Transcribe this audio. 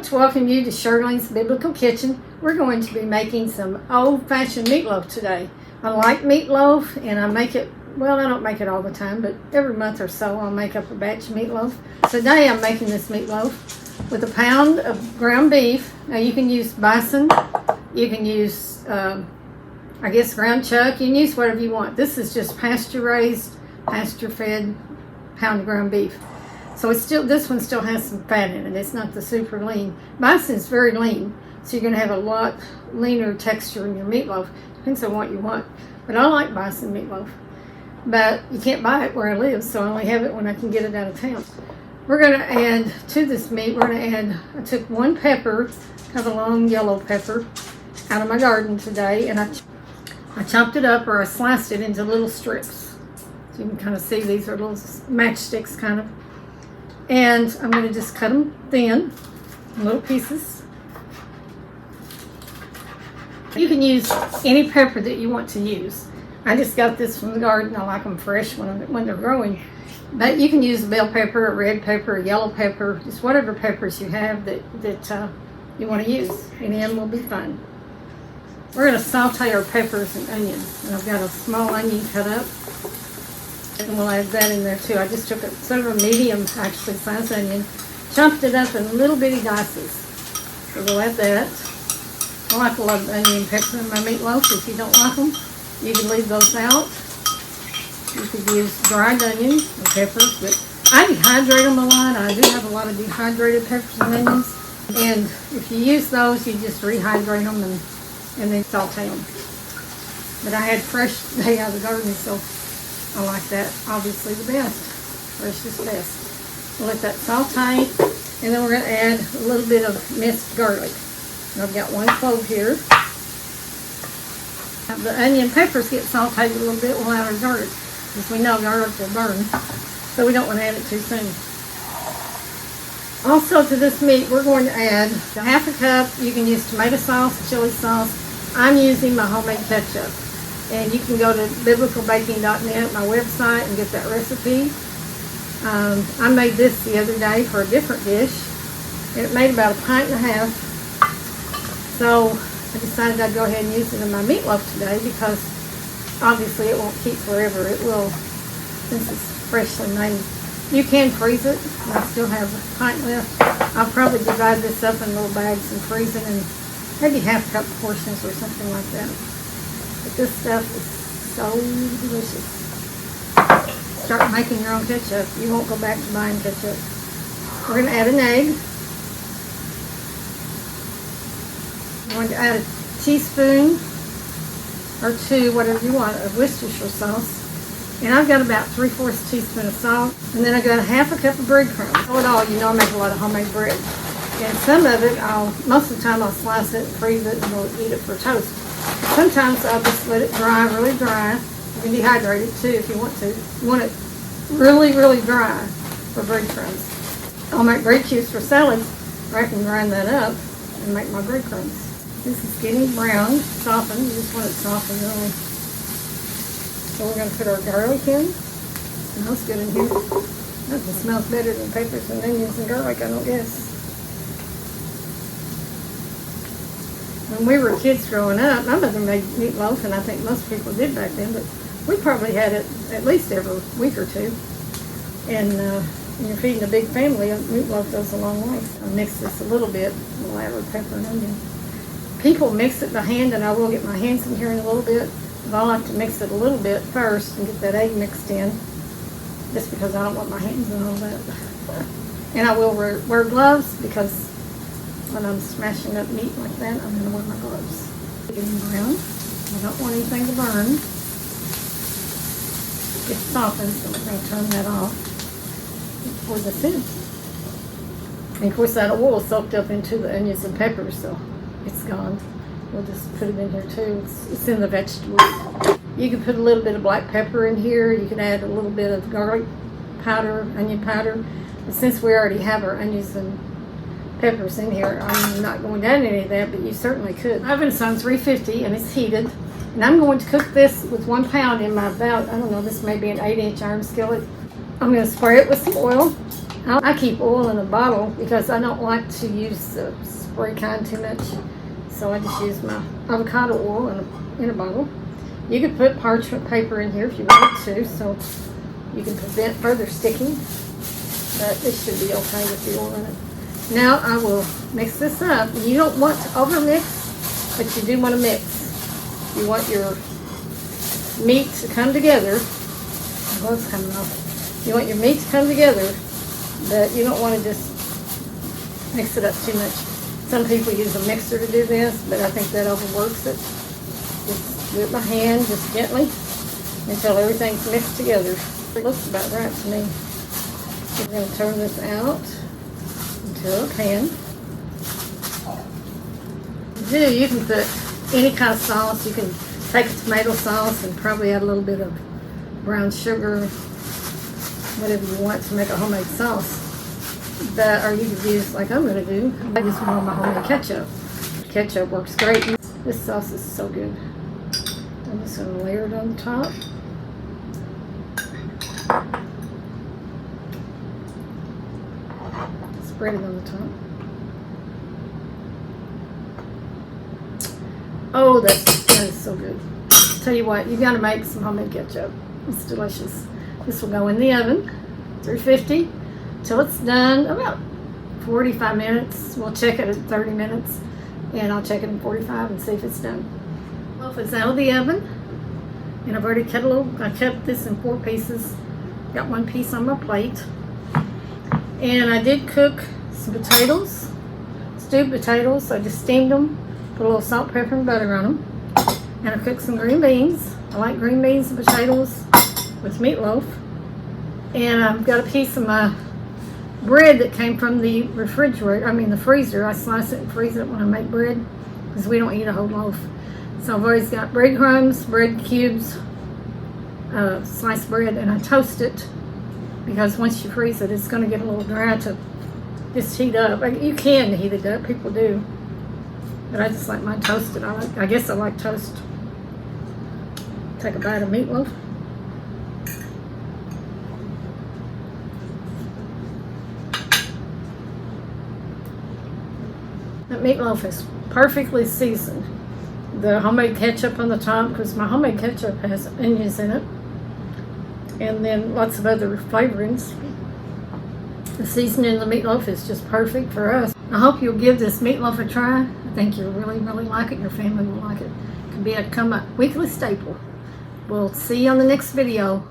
to welcome you to Shirley's Biblical Kitchen. We're going to be making some old-fashioned meatloaf today. I like meatloaf, and I make it, well, I don't make it all the time, but every month or so I'll make up a batch of meatloaf. Today I'm making this meatloaf with a pound of ground beef. Now you can use bison, you can use, I guess, ground chuck. You can use whatever you want. This is just pasture-raised, pasture-fed pound of ground beef. So it's still, this one still has some fat in it. It's not the super lean. Bison is very lean, so you're going to have a lot leaner texture in your meatloaf. Depends on what you want. But I like bison meatloaf. But you can't buy it where I live, so I only have it when I can get it out of town. We're going to add to this meat, we're going to add, I took one pepper, kind of a long yellow pepper, out of my garden today, and I chopped it up, or I sliced it into little strips. So you can kind of see these are little matchsticks kind of. And I'm going to just cut them thin, in little pieces. You can use any pepper that you want to use. I just got this from the garden. I like them fresh when they're growing. But you can use a bell pepper, a red pepper, a yellow pepper, just whatever peppers you have that you want to use. Any of them will be fine. We're going to saute our peppers and onions. And I've got a small onion cut up. And we'll add that in there too. I just took a sort of a medium, actually, sized onion, chopped it up in little bitty dices. So we'll add that. I like a lot of onion and pepper in my meatloaf. If you don't like them, you can leave those out. You could use dried onions and peppers, but I dehydrate them a lot. I do have a lot of dehydrated peppers and onions. And if you use those, you just rehydrate them and then saute them. But I had fresh today out of the garden, so I like that, obviously, the best. Fresh is best. We'll let that saute, and then we're going to add a little bit of minced garlic. And I've got one clove here. The onion and peppers get sauteed a little bit, we'll add our garlic, because we know garlic will burn, so we don't want to add it too soon. Also to this meat, we're going to add a half a cup. You can use tomato sauce, chili sauce. I'm using my homemade ketchup. And you can go to biblicalbaking.net, my website, and get that recipe. I made this the other day for a different dish. And it made about 1.5 pints. So I decided I'd go ahead and use it in my meatloaf today because obviously it won't keep forever. It will, since it's freshly made. You can freeze it. I still have a pint left. I'll probably divide this up in little bags and freeze it in maybe half cup portions or something like that. But this stuff is so delicious. Start making your own ketchup. You won't go back to buying ketchup. We're going to add an egg. I'm going to add a teaspoon or two, whatever you want, of Worcestershire sauce. And I've got about 3/4 teaspoon of salt. And then I've got a half a cup of breadcrumbs. Oh, it all, you know I make a lot of homemade bread. And some of it, most of the time I'll slice it and freeze it and we'll eat it for toast. Sometimes I'll just let it dry, really dry. You can dehydrate it too if you want to. You want it really, really dry for breadcrumbs. I'll make bread cubes for salads, or I can grind that up and make my breadcrumbs. This is getting brown, softened. You just want it softened really. So we're going to put our garlic in. It smells good in here. Nothing smells better than peppers and onions and garlic, I don't guess. When we were kids growing up, my mother made meatloaf, and I think most people did back then, but we probably had it at least every week or two. And when you're feeding a big family, meatloaf goes a long way. I'll mix this a little bit. We'll add our pepper and onion. People mix it by hand, and I will get my hands in here in a little bit, but I like to mix it a little bit first and get that egg mixed in, just because I don't want my hands in all that. And I will wear gloves, because when I'm smashing up meat like that, I'm going to wear my gloves. Getting brown. I don't want anything to burn. It's softened, so we're going to turn that off. Pour this in. And of course that oil soaked up into the onions and peppers, so it's gone. We'll just put it in here too. It's in the vegetables. You can put a little bit of black pepper in here. You can add a little bit of garlic powder, onion powder. But since we already have our onions and peppers in here, I'm not going to add any of that, but you certainly could. Oven's on 350 and it's heated. And I'm going to cook this with 1 pound in my about, I don't know, this may be an 8-inch iron skillet. I'm going to spray it with some oil. I keep oil in a bottle because I don't like to use the spray kind too much. So I just use my avocado oil in a bottle. You could put parchment paper in here if you wanted to, so you can prevent further sticking. But it should be okay with the oil in it. Now I will mix this up. You don't want to over mix, but you do want to mix. You want your meat to come together. Oh, it's coming off. You want your meat to come together, but you don't want to just mix it up too much. Some people use a mixer to do this, but I think that overworks it. Just do it by hand, just gently, until everything's mixed together. It looks about right to me. We're going to turn this out into a pan. You can put any kind of sauce. You can take a tomato sauce and probably add a little bit of brown sugar, whatever you want to make a homemade sauce. Or you could use, like I'm going to do, I just want my homemade ketchup. Ketchup works great. This sauce is so good. I'm just going to layer it on the top. Spread it on the top. Oh, that is so good. Tell you what, you got to make some homemade ketchup. It's delicious. This will go in the oven, 350, till it's done about 45 minutes. We'll check it at 30 minutes, and I'll check it in 45 and see if it's done. Well, if it's out of the oven, and I've already cut I cut this in 4 pieces. Got 1 piece on my plate. And I did cook some potatoes, stewed potatoes. I just steamed them, put a little salt, pepper, and butter on them. And I cooked some green beans. I like green beans and potatoes with meatloaf. And I've got a piece of my bread that came from the refrigerator, the freezer. I slice it and freeze it when I make bread because we don't eat a whole loaf. So I've always got breadcrumbs, bread cubes, sliced bread, and I toast it because once you freeze it, it's going to get a little dry to just heat up. You can heat it up, people do, but I just like mine toasted. I guess I like toast. Take a bite of meatloaf. That meatloaf is perfectly seasoned. The homemade ketchup on the top, because my homemade ketchup has onions in it, and then lots of other flavorings. The seasoning in the meatloaf is just perfect for us. I hope you'll give this meatloaf a try. I think you'll really, really like it. Your family will like it. It can be a weekly staple. We'll see you on the next video.